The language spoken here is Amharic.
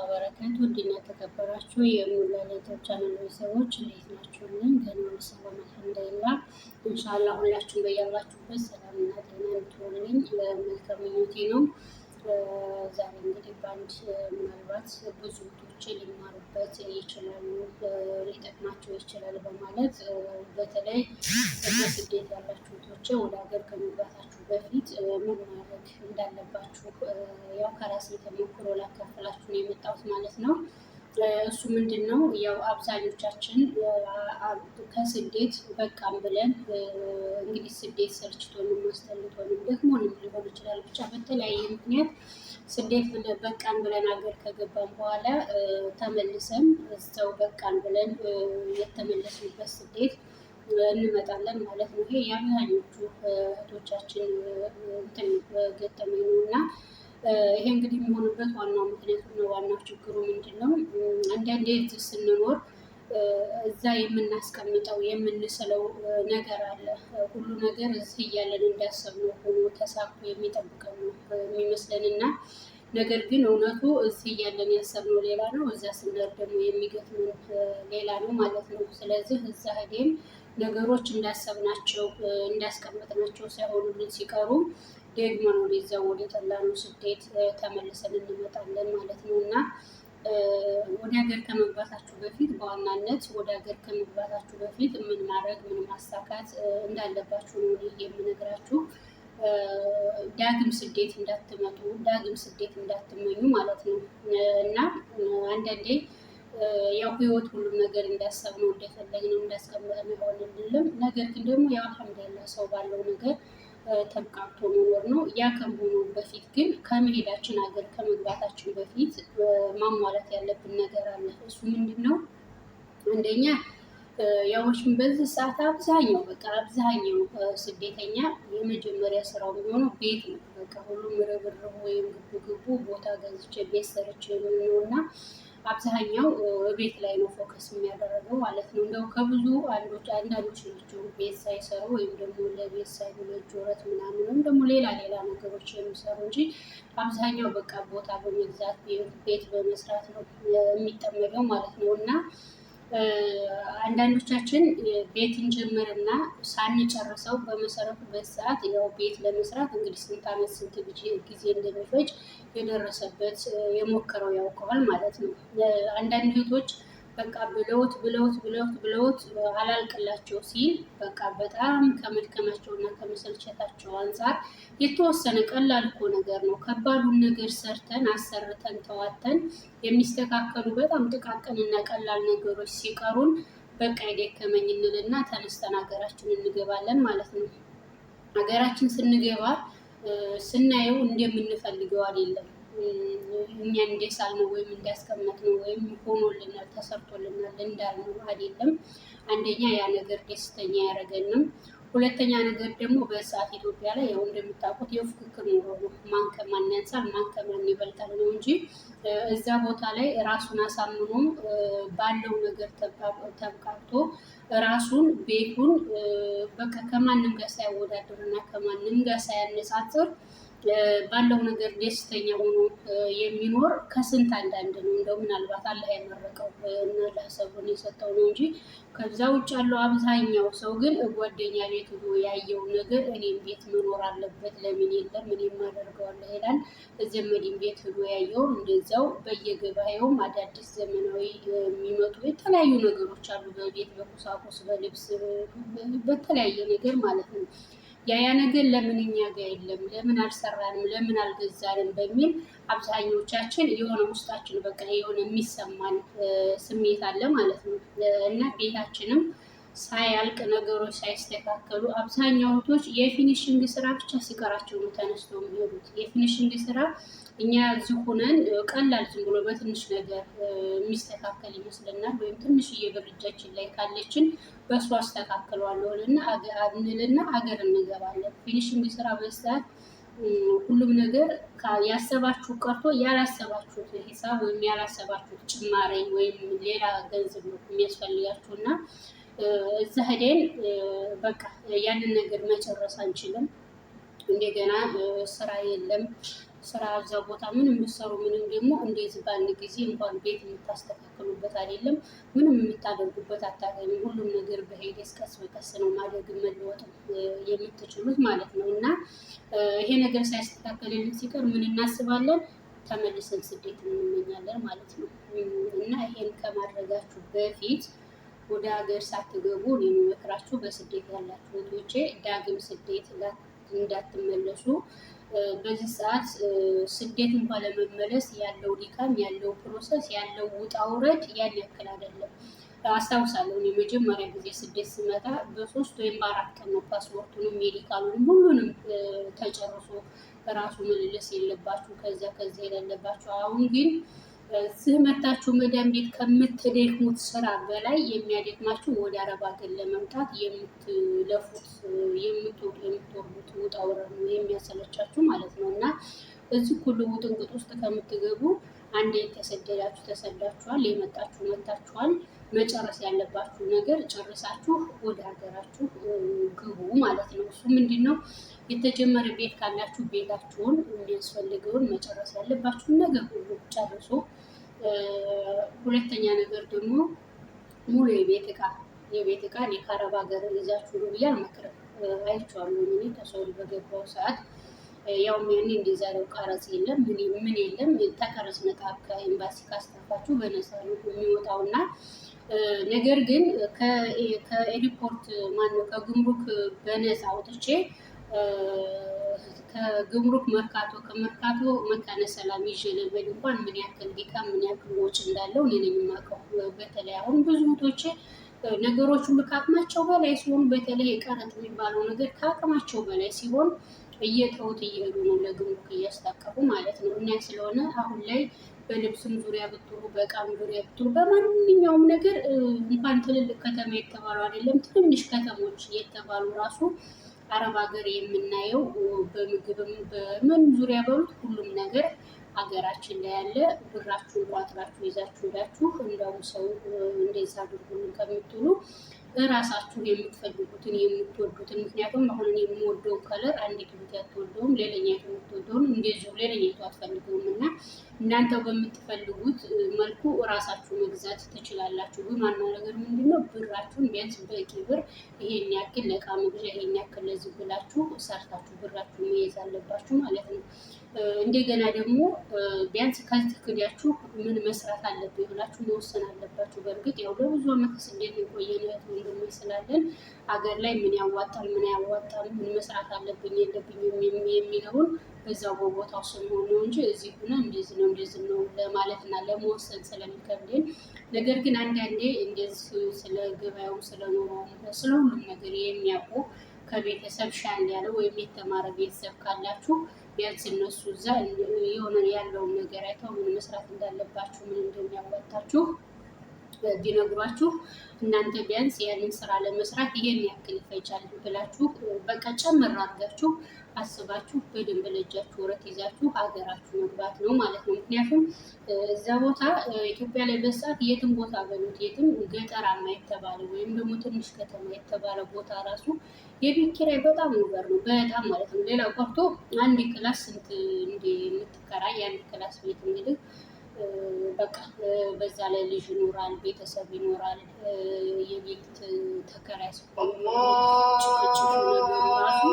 ወበረካቱ ውድና ተከበራችሁ የሙላሌቶ ቻናል ሰዎች እንዴት ናችሁልኝ? ከኔ ሰላም አልሐምዱሊላህ። ኢንሻአላህ ሁላችሁም በያላችሁበት ሰላምና ጤና እንድትሆኑልኝ መልካም ምኞቴ ነው። ዛሬ እንግዲህ በአንድ ምናልባት ብዙ እህቶች ሊማሩበት ይችላሉ፣ ሊጠቅማቸው ይችላል በማለት በተለይ በስደት ያላችሁ እህቶች ወደ ሀገር ከመግባታችሁ በፊት ምን ማድረግ እንዳለባችሁ ያው ከራሴ ተሞክሮ ላካፍላችሁ ነው የመጣሁት ማለት ነው። እሱ ምንድን ነው ያው አብዛኞቻችን ከስደት በቃም ብለን እንግዲህ ስደት ሰልችቶንም አስጠልቶንም ደክሞንም ሊሆን ይችላል። ብቻ በተለያየ ምክንያት ስደት በቃን ብለን ሀገር ከገባን በኋላ ተመልሰን እዛው በቃን ብለን የተመለስንበት ስደት እንመጣለን ማለት ነው። ይሄ የአብዛኞቹ እህቶቻችን እንትን ገጠመኝ ነው እና ይሄ እንግዲህ የሚሆንበት ዋናው ምክንያቱ ነው። ዋናው ችግሩ ምንድን ነው? አንዳንዴ ስንኖር እዛ የምናስቀምጠው የምንስለው ነገር አለ። ሁሉ ነገር እዚህ እያለን እንዳሰብነው ሆኖ ተሳክቶ የሚጠብቀን ነው የሚመስለን እና ነገር ግን እውነቱ እዚህ እያለን ያሰብነው ሌላ ነው፣ እዛ ስንደርስ ደግሞ የሚገጥመን ሌላ ነው ማለት ነው። ስለዚህ እዛ ሄደን ነገሮች እንዳሰብናቸው እንዳስቀመጥናቸው ሳይሆኑልን ሲቀሩ ደግመን ወደዛ ወደ ጠላነው ስደት ተመልሰን እንመጣለን ማለት ነው እና ወደ ሀገር ከመግባታችሁ በፊት በዋናነት ወደ ሀገር ከመግባታችሁ በፊት ምን ማድረግ ምን ማሳካት እንዳለባችሁ ነው የምነግራችሁ። ዳግም ስደት እንዳትመጡ፣ ዳግም ስደት እንዳትመኙ ማለት ነው እና አንዳንዴ ያው ህይወት ሁሉም ነገር እንዳሰብነው እንደፈለግነው እንዳስቀመጥነው አይሆንልንም። ነገር ግን ደግሞ ያው አልሐምዱሊላህ ሰው ባለው ነገር ተብቃቅቶ መኖር ነው። ያ ከመሆኑ በፊት ግን ከመሄዳችን ሀገር ከመግባታችን በፊት ማሟላት ያለብን ነገር አለ። እሱ ምንድን ነው? አንደኛ ያዎችን በዚህ ሰዓት አብዛኛው ስደተኛ የመጀመሪያ ስራው የሚሆነው ቤት ነው። በቃ ሁሉም ርብርቡ ወይም ግቡ ቦታ ገዝቼ ቤት ሰርቼ የሚሆነው እና አብዛኛው ቤት ላይ ነው ፎከስ የሚያደርገው ማለት ነው። እንደው ከብዙ አንዳንዶች ናቸው ቤት ሳይሰሩ ወይም ደግሞ ለቤት ሳይሆን ጆረት ምናምን ወይም ደግሞ ሌላ ነገሮች የሚሰሩ እንጂ አብዛኛው በቃ ቦታ በመግዛት ቤት በመስራት ነው የሚጠመደው ማለት ነው እና አንዳንዶቻችን ቤት እንጀምርና ሳንጨርሰው በመሰረቱ በሰዓት ያው ቤት ለመስራት እንግዲህ ስንት ዓመት ስንት ጊዜ እንደሚፈጅ የደረሰበት የሞከረው ያውቀዋል ማለት ነው። አንዳንድ እህቶች በቃ ብለውት አላልቅላቸው ሲል በቃ በጣም ከመድከማቸው እና ከመሰልቸታቸው አንጻር የተወሰነ ቀላል እኮ ነገር ነው። ከባዱን ነገር ሰርተን አሰርተን ተዋተን የሚስተካከሉ በጣም ጥቃቅንና ቀላል ነገሮች ሲቀሩን በቃ የደከመኝ እንልና ተነስተን ሀገራችን እንገባለን ማለት ነው። ሀገራችን ስንገባ ስናየው እንደምንፈልገው አይደለም። እኛ እንደሳልነው ወይም እንዳስቀመጥነው ወይም ሆኖልናል ተሰርቶልናል እንዳልነው አይደለም። አንደኛ ያ ነገር ደስተኛ ያደረገንም፣ ሁለተኛ ነገር ደግሞ በሰዓት ኢትዮጵያ ላይ ያው እንደምታውቁት የፉክክር ኑሮ ነው። ማን ከማን ያንሳል፣ ማን ከማን ይበልጣል ነው እንጂ እዛ ቦታ ላይ ራሱን አሳምኖ ባለው ነገር ተብቃቅቶ ራሱን ቤቱን በቃ ከማንም ጋር ሳያወዳድርና ከማንም ጋር ሳያነጻጽር ባለው ነገር ደስተኛ ሆኖ የሚኖር ከስንት አንዳንድ ነው። እንደው ምናልባት አላህ ያመረቀው እና ለሰቡን የሰጠው ነው እንጂ ከዛ ውጭ ያለው አብዛኛው ሰው ግን ጓደኛ ቤት ሆኖ ያየው ነገር እኔም ቤት መኖር አለበት ለምን የለም እኔም አደርገዋለሁ ይላል። ዘመድም ቤት ሆኖ ያየውን እንደዛው በየገበያውም አዳዲስ ዘመናዊ የሚመጡ የተለያዩ ነገሮች አሉ። በቤት በቁሳቁስ በልብስ በተለያየ ነገር ማለት ነው። ያ ነገር ለምን እኛ ጋር የለም፣ ለምን አልሰራንም፣ ለምን አልገዛንም በሚል አብዛኞቻችን የሆነ ውስጣችን በቃ የሆነ የሚሰማን ስሜት አለ ማለት ነው እና ቤታችንም ሳያልቅ ነገሮች ሳይስተካከሉ አብዛኛው እህቶች የፊኒሽንግ ስራ ብቻ ሲቀራቸው ነው ተነስተው የሚሄዱት። የፊኒሽንግ ስራ እኛ እዚህ ሆነን ቀላል ዝም ብሎ በትንሽ ነገር የሚስተካከል ይመስለናል። ወይም ትንሽዬ ብር እጃችን ላይ ካለችን በእሱ አስተካክለዋለሁ እንልና ሀገር እንገባለን። ፊኒሽንግ ስራ በሰዓት ሁሉም ነገር ያሰባችሁ ቀርቶ ያላሰባችሁት ሂሳብ ወይም ያላሰባችሁት ጭማሪ ወይም ሌላ ገንዘብ ነው የሚያስፈልጋችሁ እና እዛ ሄደን በቃ ያንን ነገር መጨረስ አንችልም። እንደገና ስራ የለም ስራ እዛ ቦታ ምንም የምትሰሩ ምንም ደግሞ እንደዚህ በአንድ ጊዜ እንኳን ቤት የምታስተካክሉበት አይደለም፣ ምንም የምታደርጉበት አታገኙ። ሁሉም ነገር በሂደት ቀስ በቀስ ነው ማደግ መለወጥ የምትችሉት ማለት ነው። እና ይሄ ነገር ሳይስተካከልልን ሲቀር ምን እናስባለን? ተመልሰን ስደት እንመኛለን ማለት ነው። እና ይሄን ከማድረጋችሁ በፊት ወደ ሀገር ሳትገቡ እኔ የምመክራችሁ በስደት ያላችሁ እህቶቼ ዳግም ስደት እንዳትመለሱ። በዚህ ሰዓት ስደት እንኳን ለመመለስ ያለው ድካም፣ ያለው ፕሮሰስ፣ ያለው ውጣ ውረድ ያን ያክል አይደለም። አስታውሳለሁ እኔ መጀመሪያ ጊዜ ስደት ስመጣ በ3 ወይም በ4 ቀን ነው ፓስፖርቱንም ሜዲካሉንም ሁሉንም ተጨርሶ ራሱ ምልልስ የለባችሁ ከዛ የሌለባችሁ። አሁን ግን እዚህ መታችሁ መዳም ቤት ከምትደክሙት ስራ በላይ የሚያደክማችሁ ወደ አረብ ሀገር ለመምጣት የምትለፉት የምትወርዱት ውጣ ውረድ ነው የሚያሰለቻችሁ ማለት ነው። እና እዚህ ሁሉ ውጥንቅጥ ውስጥ ከምትገቡ አንዴ ተሰደዳችሁ ተሰዳችኋል፣ የመጣችሁ መታችኋል። መጨረስ ያለባችሁ ነገር ጨርሳችሁ ወደ ሀገራችሁ ግቡ ማለት ነው። እሱ ምንድን ነው? የተጀመረ ቤት ካላችሁ ቤታችሁን የሚያስፈልገውን መጨረስ ያለባችሁን ነገር ሁሉ ጨርሶ፣ ሁለተኛ ነገር ደግሞ ሙሉ የቤት እቃ እኔ ከአረብ ሀገር ይዛችሁ ነው ብዬ አልመክርም። አይቼዋለሁ እኔ ከሰው በገባው ሰዓት ያውም ያኔ እንደዛሬው ቀረጽ የለም ምን የለም። ተቀረጽ ነጣ ከኤምባሲ ካስታፋችሁ በነፃ ነው የሚወጣውና ነገር ግን ከኤርፖርት ማነው ከጉምሩክ በነፃ አውጥቼ ከጉምሩክ ከመርካቶ መካነ ሰላም ይዤ ለመሄድ እንኳን ምን ያክል ድካም ምን ያክል ወጪ እንዳለው እኔ ነኝ የማውቀው። በተለይ አሁን ብዙ እህቶቼ ነገሮች ሁሉ ከአቅማቸው በላይ ሲሆኑ፣ በተለይ ቀረጥ የሚባለው ነገር ከአቅማቸው በላይ ሲሆን እየተውት እየሄዱ ነው ለጉምሩክ እያስታቀፉ ማለት ነው። እና ስለሆነ አሁን ላይ በልብስም ዙሪያ ብትሉ በእቃም ዙሪያ ብትሉ በማንኛውም ነገር እንኳን ትልልቅ ከተማ የተባሉ አይደለም ትንንሽ ከተሞች የተባሉ ራሱ አረብ ሀገር የምናየው በምግብም በምን ዙሪያ በሉት ሁሉም ነገር ሀገራችን ላይ ያለ። ብራችሁን ቋጥራችሁ ይዛችሁ ሄዳችሁ እንደውም ሰው እንደዛ አድርጉልን ከምትሉ እራሳችሁ የምትፈልጉትን የምትወዱትን። ምክንያቱም አሁን እኔ የምወደውን ከለር አንዲት እህት አትወደውም፣ ሌላኛይቱ የምትወደውን እንደዚሁ ሌላኛይቱ አትፈልገውም። እና እናንተው በምትፈልጉት መልኩ እራሳችሁ መግዛት ትችላላችሁ። ግን ዋናው ነገር ምንድነው? ብራችሁን ቢያንስ በቂ ብር ይሄን ያክል ለእቃ መግዣ ይሄን ያክል ለዚህ ብላችሁ ሰርታችሁ ብራችሁ መያዝ አለባችሁ ማለት ነው። እንደገና ደግሞ ቢያንስ ከዚህ ክዳችሁ ምን መስራት አለብኝ ብላችሁ መወሰን አለባችሁ። በእርግጥ ያው ለብዙ ዓመት ስደት የቆየን ወንድሞች ስላለን ሀገር ላይ ምን ያዋጣል ምን አያዋጣም ምን መስራት አለብኝ የለብኝም የሚለውን በዛው በቦታው ስንሆን ነው እንጂ እዚህ ሆነ እንደዚህ ነው ለማለት እና ለመወሰን ስለሚከብድን። ነገር ግን አንዳንዴ እንደዚህ ስለ ገበያው ስለ ኑሮው ስለ ሁሉም ነገር የሚያውቁ ከቤተሰብ ሻል ያለ ወይም የተማረ ቤተሰብ ካላችሁ ቢያንስ እነሱ እዛ የሆነ ያለውን ነገር አይተው ምን መስራት እንዳለባችሁ ምን እንደሚያዋጣችሁ ቢነግሯችሁ እናንተ ቢያንስ ያንን ስራ ለመስራት ይሄን ያክል ይፈጃል ብላችሁ በቃ ጨምር አድርጋችሁ አስባችሁ በደንብ ለእጃችሁ ወረት ይዛችሁ ሀገራችሁ መግባት ነው ማለት ነው። ምክንያቱም እዛ ቦታ ኢትዮጵያ ላይ በሰዓት የትም ቦታ በሉት የትም ገጠራማ የተባለ ወይም ደግሞ ትንሽ ከተማ የተባለ ቦታ ራሱ የቤት ኪራይ በጣም ኦቨር ነው፣ በጣም ማለት ነው። ሌላው ቀርቶ አንድ ክላስ ስንት የምትከራይ የአንድ ክላስ ቤት እንግዲህ በቃ በዛ ላይ ልጅ ይኖራል፣ ቤተሰብ ይኖራል። የቤት ተከራይ ሲሆን ጭቅጭቅ ነገር ራሱ